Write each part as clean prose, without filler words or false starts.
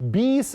20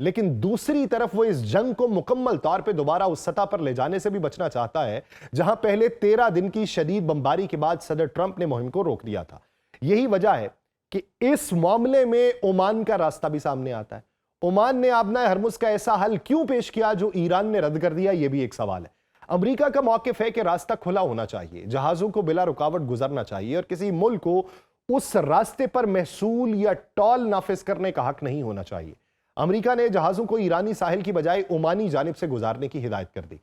لیکن دوسری طرف وہ اس جنگ کو مکمل طور پہ دوبارہ اس سطح پر لے جانے سے بھی بچنا چاہتا ہے جہاں پہلے 13 دن کی شدید بمباری کے بعد صدر ٹرمپ نے مہم کو روک دیا تھا۔ یہی وجہ ہے کہ اس معاملے میں عمان کا راستہ بھی سامنے آتا ہے۔ عمان نے آبنائے ہرمز کا ایسا حل کیوں پیش کیا جو ایران نے رد کر دیا، یہ بھی ایک سوال ہے۔ امریکہ کا موقف ہے کہ راستہ کھلا ہونا چاہیے، جہازوں کو بلا رکاوٹ گزرنا چاہیے، اور کسی ملک کو اس راستے پر محصول یا ٹول نافذ کرنے کا حق نہیں ہونا چاہیے۔ امریکہ نے جہازوں کو ایرانی ساحل کی بجائے عمانی جانب سے گزارنے کی ہدایت کر دی۔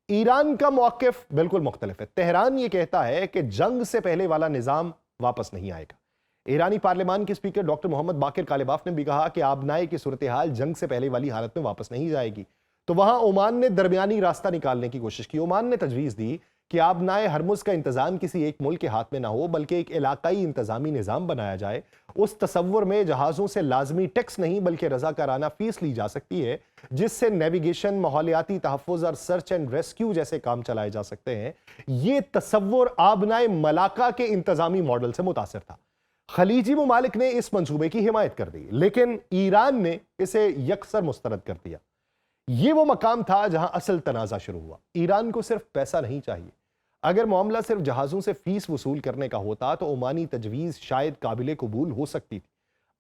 ایران کا موقف بالکل مختلف ہے۔ تہران یہ کہتا ہے کہ جنگ سے پہلے والا نظام واپس نہیں آئے گا۔ ایرانی پارلیمان کے سپیکر ڈاکٹر محمد باقر کالباف نے بھی کہا کہ آبنائے کی صورتحال جنگ سے پہلے والی حالت میں واپس نہیں جائے گی۔ تو وہاں عمان نے درمیانی راستہ نکالنے کی کوشش کی۔ عمان نے تجویز دی کہ آبنائے ہرمز کا انتظام کسی ایک ملک کے ہاتھ میں نہ ہو بلکہ ایک علاقائی انتظامی نظام بنایا جائے۔ اس تصور میں جہازوں سے لازمی ٹیکس نہیں بلکہ رضاکارانہ فیس لی جا سکتی ہے، جس سے نیویگیشن، ماحولیاتی تحفظ اور سرچ اینڈ ریسکیو جیسے کام چلائے جا سکتے ہیں۔ یہ تصور آبنائے ملاقہ کے انتظامی ماڈل سے متاثر تھا۔ خلیجی ممالک نے اس منصوبے کی حمایت کر دی، لیکن ایران نے اسے یکسر مسترد کر دیا۔ یہ وہ مقام تھا جہاں اصل تنازع شروع ہوا۔ ایران کو صرف پیسہ نہیں چاہیے۔ اگر معاملہ صرف جہازوں سے فیس وصول کرنے کا ہوتا تو عمانی تجویز شاید قابل قبول ہو سکتی تھی۔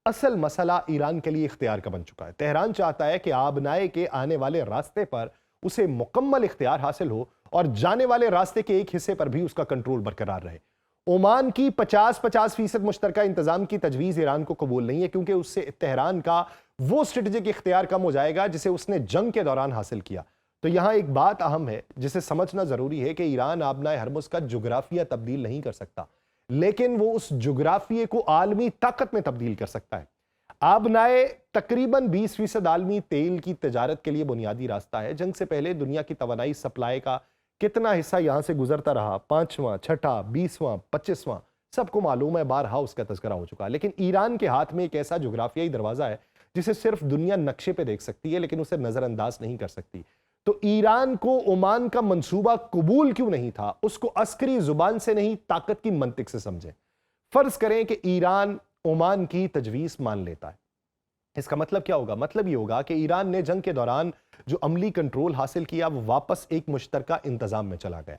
اصل مسئلہ ایران کے لیے اختیار کا بن چکا ہے۔ تہران چاہتا ہے کہ آبنائے کے آنے والے راستے پر اسے مکمل اختیار حاصل ہو اور جانے والے راستے کے ایک حصے پر بھی اس کا کنٹرول برقرار رہے۔ عمان کی 50% مشترکہ انتظام کی تجویز ایران کو قبول نہیں ہے، کیونکہ اس سے تہران کا وہ اسٹریٹجک اختیار کم ہو جائے گا جسے اس نے جنگ کے دوران حاصل کیا۔ تو یہاں ایک بات اہم ہے جسے سمجھنا ضروری ہے کہ ایران آبنائے ہرمز کا جغرافیہ تبدیل نہیں کر سکتا، لیکن وہ اس جغرافیے کو عالمی طاقت میں تبدیل کر سکتا ہے۔ آبنائے تقریباً 20% عالمی تیل کی تجارت کے لیے بنیادی راستہ ہے۔ جنگ سے پہلے دنیا کی توانائی سپلائی کا کتنا حصہ یہاں سے گزرتا رہا، 5واں، 6واں، 20واں، 25واں، سب کو معلوم ہے، بارہا اس کا تذکرہ ہو چکا۔ لیکن ایران کے ہاتھ میں ایک ایسا جغرافیائی دروازہ ہے جسے صرف دنیا نقشے پہ دیکھ سکتی ہے لیکن اسے نظر انداز نہیں کر سکتی۔ تو ایران کو عمان کا منصوبہ قبول کیوں نہیں تھا؟ اس کو عسکری زبان سے نہیں، طاقت کی منطق سے سمجھیں۔ فرض کریں کہ ایران عمان کی تجویز مان لیتا ہے، اس کا مطلب کیا ہوگا؟ مطلب یہ ہوگا کہ ایران نے جنگ کے دوران جو عملی کنٹرول حاصل کیا وہ واپس ایک مشترکہ انتظام میں چلا گیا۔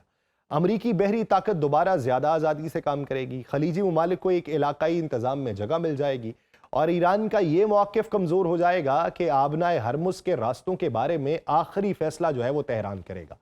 امریکی بحری طاقت دوبارہ زیادہ آزادی سے کام کرے گی، خلیجی ممالک کو ایک علاقائی انتظام میں جگہ مل جائے گی، اور ایران کا یہ موقف کمزور ہو جائے گا کہ آبنائے ہرمز کے راستوں کے بارے میں آخری فیصلہ جو ہے وہ تہران کرے گا۔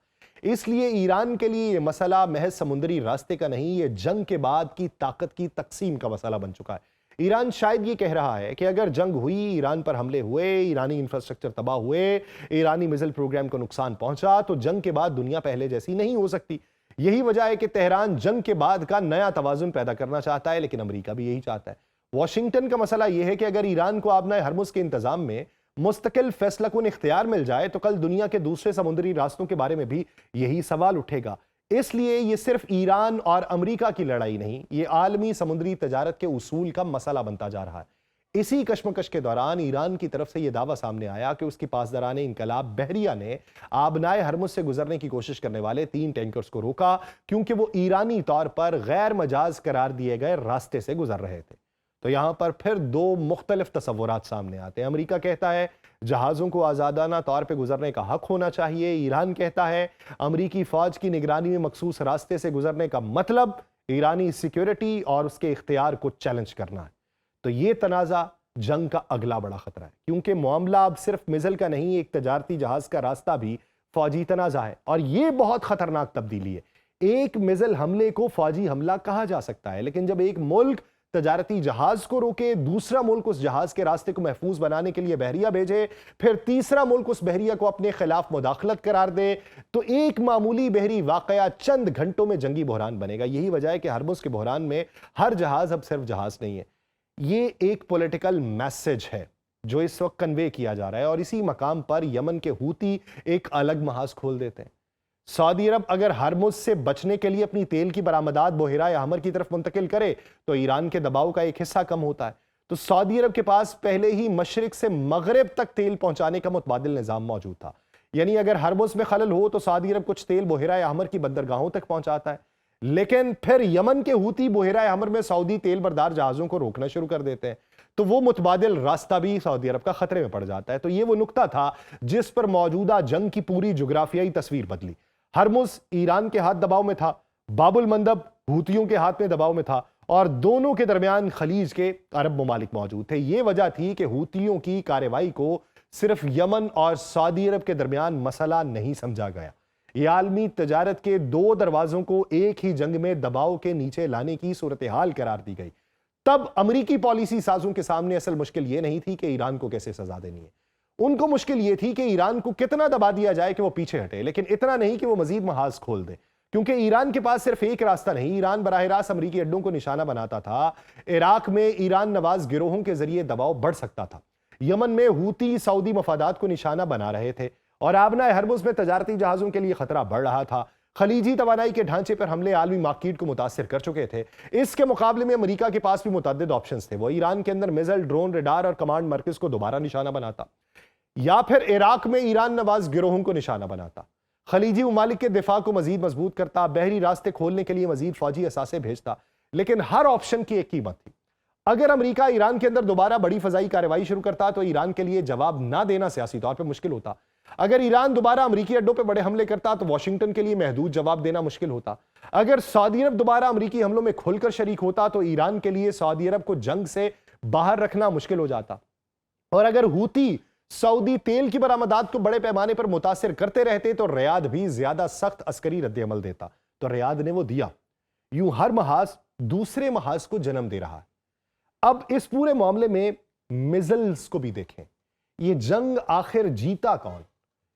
اس لیے ایران کے لیے یہ مسئلہ محض سمندری راستے کا نہیں، یہ جنگ کے بعد کی طاقت کی تقسیم کا مسئلہ بن چکا ہے۔ ایران شاید یہ کہہ رہا ہے کہ اگر جنگ ہوئی، ایران پر حملے ہوئے، ایرانی انفراسٹرکچر تباہ ہوئے، ایرانی میزائل پروگرام کو نقصان پہنچا، تو جنگ کے بعد دنیا پہلے جیسی نہیں ہو سکتی۔ یہی وجہ ہے کہ تہران جنگ کے بعد کا نیا توازن پیدا کرنا چاہتا ہے، لیکن امریکہ بھی یہی چاہتا ہے۔ واشنگٹن کا مسئلہ یہ ہے کہ اگر ایران کو آبنائے ہرمز کے انتظام میں مستقل فیصلہ کن اختیار مل جائے تو کل دنیا کے دوسرے سمندری راستوں کے بارے میں بھی یہی سوال اٹھے گا۔ اس لیے یہ صرف ایران اور امریکہ کی لڑائی نہیں، یہ عالمی سمندری تجارت کے اصول کا مسئلہ بنتا جا رہا ہے۔ اسی کشمکش کے دوران ایران کی طرف سے یہ دعویٰ سامنے آیا کہ اس کی پاسداران انقلاب بحریہ نے آبنائے ہرمز سے گزرنے کی کوشش کرنے والے 3 ٹینکرز کو روکا کیونکہ وہ ایرانی طور پر غیر مجاز قرار دیے گئے راستے سے گزر رہے تھے۔ تو یہاں پر پھر 2 مختلف تصورات سامنے آتے ہیں۔ امریکہ کہتا ہے جہازوں کو آزادانہ طور پہ گزرنے کا حق ہونا چاہیے، ایران کہتا ہے امریکی فوج کی نگرانی میں مخصوص راستے سے گزرنے کا مطلب ایرانی سیکیورٹی اور اس کے اختیار کو چیلنج کرنا ہے۔ تو یہ تنازع جنگ کا اگلا بڑا خطرہ ہے، کیونکہ معاملہ اب صرف میزائل کا نہیں، ایک تجارتی جہاز کا راستہ بھی فوجی تنازع ہے، اور یہ بہت خطرناک تبدیلی ہے۔ ایک میزائل حملے کو فوجی حملہ کہا جا سکتا ہے، لیکن جب ایک ملک تجارتی جہاز کو روکے، دوسرا ملک اس جہاز کے راستے کو محفوظ بنانے کے لیے بحریہ بھیجے، پھر تیسرا ملک اس بحریہ کو اپنے خلاف مداخلت قرار دے، تو ایک معمولی بحری واقعہ چند گھنٹوں میں جنگی بحران بنے گا۔ یہی وجہ ہے کہ ہرمز کے بحران میں ہر جہاز اب صرف جہاز نہیں ہے، یہ ایک پولیٹیکل میسج ہے جو اس وقت کنوے کیا جا رہا ہے، اور اسی مقام پر یمن کے ہوتی ایک الگ محاذ کھول دیتے ہیں۔ سعودی عرب اگر ہرمز سے بچنے کے لیے اپنی تیل کی برآمدات بحیرہ احمر کی طرف منتقل کرے تو ایران کے دباؤ کا ایک حصہ کم ہوتا ہے۔ تو سعودی عرب کے پاس پہلے ہی مشرق سے مغرب تک تیل پہنچانے کا متبادل نظام موجود تھا، یعنی اگر ہرمز میں خلل ہو تو سعودی عرب کچھ تیل بحیرہ احمر کی بندرگاہوں تک پہنچاتا ہے، لیکن پھر یمن کے ہوتی بحیرہ حمر میں سعودی تیل بردار جہازوں کو روکنا شروع کر دیتے ہیں، تو وہ متبادل راستہ بھی سعودی عرب کا خطرے میں پڑ جاتا ہے۔ تو یہ وہ نقطہ تھا جس پر موجودہ جنگ کی پوری جغرافیائی تصویر بدلی۔ ہرمز ایران کے ہاتھ دباؤ میں تھا، باب المندب ہوتیوں کے ہاتھ میں دباؤ میں تھا، اور دونوں کے درمیان خلیج کے عرب ممالک موجود تھے۔ یہ وجہ تھی کہ ہوتیوں کی کارروائی کو صرف یمن اور سعودی عرب کے درمیان مسئلہ نہیں سمجھا گیا، یہ عالمی تجارت کے دو دروازوں کو ایک ہی جنگ میں دباؤ کے نیچے لانے کی صورتحال قرار دی گئی۔ تب امریکی پالیسی سازوں کے سامنے اصل مشکل یہ نہیں تھی کہ ایران کو کیسے سزا دینی ہے، ان کو مشکل یہ تھی کہ ایران کو کتنا دبا دیا جائے کہ وہ پیچھے ہٹے، لیکن اتنا نہیں کہ وہ مزید محاذ کھول دے، کیونکہ ایران کے پاس صرف ایک راستہ نہیں، ایران براہ راست امریکی اڈوں کو نشانہ بناتا تھا۔ عراق میں ایران نواز گروہوں کے ذریعے دباؤ بڑھ سکتا تھا، یمن میں ہوتی سعودی مفادات کو نشانہ بنا رہے تھے، اور آبنائے ہرمز میں تجارتی جہازوں کے لیے خطرہ بڑھ رہا تھا۔ خلیجی توانائی کے ڈھانچے پر حملے عالمی مارکیٹ کو متاثر کر چکے تھے۔ اس کے مقابلے میں امریکہ کے پاس بھی متعدد آپشنز تھے، وہ ایران کے اندر میزائل، ڈرون، ریڈار اور کمانڈ مرکز کو دوبارہ نشانہ بناتا، یا پھر عراق میں ایران نواز گروہوں کو نشانہ بناتا، خلیجی ممالک کے دفاع کو مزید مضبوط کرتا، بحری راستے کھولنے کے لیے مزید فوجی اثاثے بھیجتا۔ لیکن ہر آپشن کی ایک قیمت تھی۔ اگر امریکہ ایران کے اندر دوبارہ بڑی فضائی کارروائی شروع کرتا تو ایران کے لیے جواب نہ دینا سیاسی طور پہ مشکل ہوتا۔ اگر ایران دوبارہ امریکی اڈوں پہ بڑے حملے کرتا تو واشنگٹن کے لیے محدود جواب دینا مشکل ہوتا۔ اگر سعودی عرب دوبارہ امریکی حملوں میں کھل کر شریک ہوتا تو ایران کے لیے سعودی عرب کو جنگ سے باہر رکھنا مشکل ہو جاتا۔ اور اگر ہوتی سعودی تیل کی برآمدات کو بڑے پیمانے پر متاثر کرتے رہتے تو ریاض بھی زیادہ سخت عسکری رد عمل دیتا، تو ریاض نے وہ دیا۔ یوں ہر محاذ دوسرے محاذ کو جنم دے رہا ہے۔ اب اس پورے معاملے میں میزلز کو بھی دیکھیں، یہ جنگ آخر جیتا کون،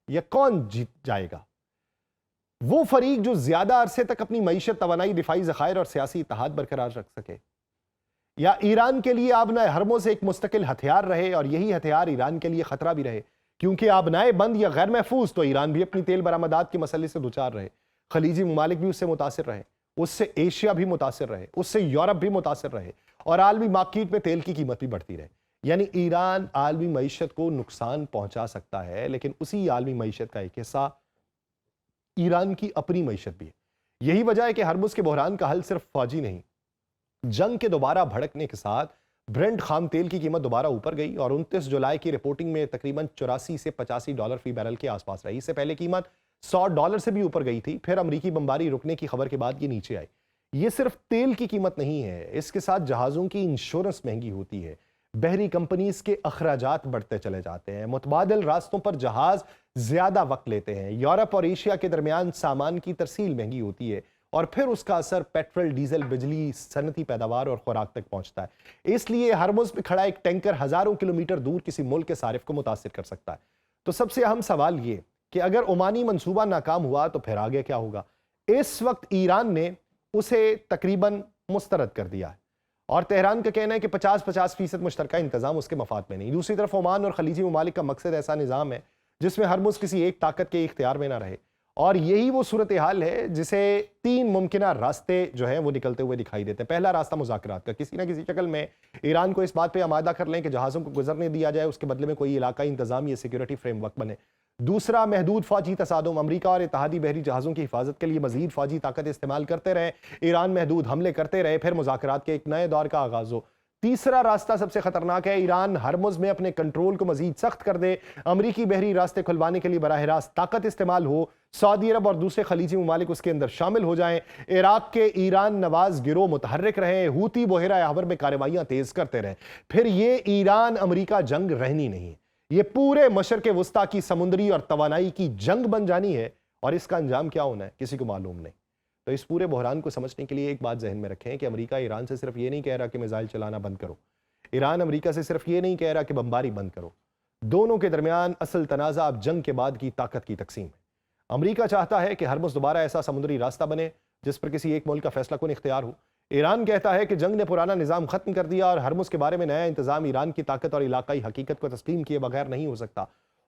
یا کون جیت جائے گا؟ وہ فریق جو زیادہ عرصے تک اپنی معیشت، توانائی، دفاعی ذخائر اور سیاسی اتحاد برقرار رکھ سکے، یا ایران کے لیے آبنائے ہرمز ایک مستقل ہتھیار رہے اور یہی ہتھیار ایران کے لیے خطرہ بھی رہے، کیونکہ آبنائے بند یا غیر محفوظ تو ایران بھی اپنی تیل برآمدات کے مسئلے سے دوچار رہے، خلیجی ممالک بھی اس سے متاثر رہے، اس سے ایشیا بھی متاثر رہے، اس سے یورپ بھی متاثر رہے، اور عالمی مارکیٹ میں تیل کی قیمت بھی بڑھتی رہے۔ یعنی ایران عالمی معیشت کو نقصان پہنچا سکتا ہے، لیکن اسی عالمی معیشت کا ایک حصہ ایران کی اپنی معیشت بھی ہے۔ یہی وجہ ہے کہ ہرمز کے بحران کا حل صرف فوجی نہیں۔ جنگ کے دوبارہ بھڑکنے کے ساتھ برنٹ خام تیل کی قیمت دوبارہ اوپر گئی اور 29 جولائی کی رپورٹنگ میں تقریباً 84 سے 85 ڈالر فی بیرل کے آس پاس رہی۔ اس سے پہلے قیمت 100 ڈالر سے بھی اوپر گئی تھی، پھر امریکی بمباری رکنے کی خبر کے بعد یہ نیچے آئی۔ یہ صرف تیل کی قیمت نہیں ہے، اس کے ساتھ جہازوں کی انشورنس مہنگی ہوتی ہے، بحری کمپنیز کے اخراجات بڑھتے چلے جاتے ہیں، متبادل راستوں پر جہاز زیادہ وقت لیتے ہیں، یورپ اور ایشیا کے درمیان سامان کی ترسیل مہنگی ہوتی ہے، اور پھر اس کا اثر پیٹرول، ڈیزل، بجلی، صنعتی پیداوار اور خوراک تک پہنچتا ہے۔ اس لیے ہرمز میں کھڑا ایک ٹینکر ہزاروں کلومیٹر دور کسی ملک کے صارف کو متاثر کر سکتا ہے۔ تو سب سے اہم سوال یہ کہ اگر عمانی منصوبہ ناکام ہوا تو پھر آگے کیا ہوگا؟ اس وقت ایران نے اسے تقریباً مسترد کر دیا ہے، اور تہران کا کہنا ہے کہ 50% مشترکہ انتظام اس کے مفاد میں نہیں۔ دوسری طرف عمان اور خلیجی ممالک کا مقصد ایسا نظام ہے جس میں ہرمز کسی ایک طاقت کے اختیار میں نہ رہے، اور یہی وہ صورتحال ہے جسے 3 ممکنہ راستے جو ہیں وہ نکلتے ہوئے دکھائی دیتے ہیں۔ پہلا راستہ مذاکرات کا، کسی نہ کسی شکل میں ایران کو اس بات پہ آمادہ کر لیں کہ جہازوں کو گزرنے دیا جائے، اس کے بدلے میں کوئی علاقائی انتظام یا سیکیورٹی فریم ورک بنے۔ دوسرا، محدود فوجی تصادم، امریکہ اور اتحادی بحری جہازوں کی حفاظت کے لیے مزید فوجی طاقت استعمال کرتے رہے، ایران محدود حملے کرتے رہے، پھر مذاکرات کے ایک نئے دور کا آغاز ہو۔ تیسرا راستہ سب سے خطرناک ہے، ایران ہرمز میں اپنے کنٹرول کو مزید سخت کر دے، امریکی بحری راستے کھلوانے کے لیے براہ راست طاقت استعمال ہو، سعودی عرب اور دوسرے خلیجی ممالک اس کے اندر شامل ہو جائیں، عراق کے ایران نواز گروہ متحرک رہیں، ہوتی بحیرہ حمر میں کارروائیاں تیز کرتے رہیں۔ پھر یہ ایران امریکہ جنگ رہنی نہیں، یہ پورے مشرق وسطیٰ کی سمندری اور توانائی کی جنگ بن جانی ہے، اور اس کا انجام کیا ہونا ہے کسی کو معلوم نہیں۔ تو اس پورے بحران کو سمجھنے کے لیے ایک بات ذہن میں رکھیں کہ امریکہ ایران سے صرف یہ نہیں کہہ رہا کہ میزائل چلانا بند کرو، ایران امریکہ سے صرف یہ نہیں کہہ رہا کہ بمباری بند کرو۔ دونوں کے درمیان اصل تنازع اب جنگ کے بعد کی طاقت کی تقسیم ہے۔ امریکہ چاہتا ہے کہ ہرمز دوبارہ ایسا سمندری راستہ بنے جس پر کسی ایک ملک کا فیصلہ کن اختیار ہو۔ ایران کہتا ہے کہ جنگ نے پرانا نظام ختم کر دیا اور ہرمز کے بارے میں نیا انتظام ایران کی طاقت اور علاقائی حقیقت کو تسلیم کیے بغیر نہیں ہو سکتا۔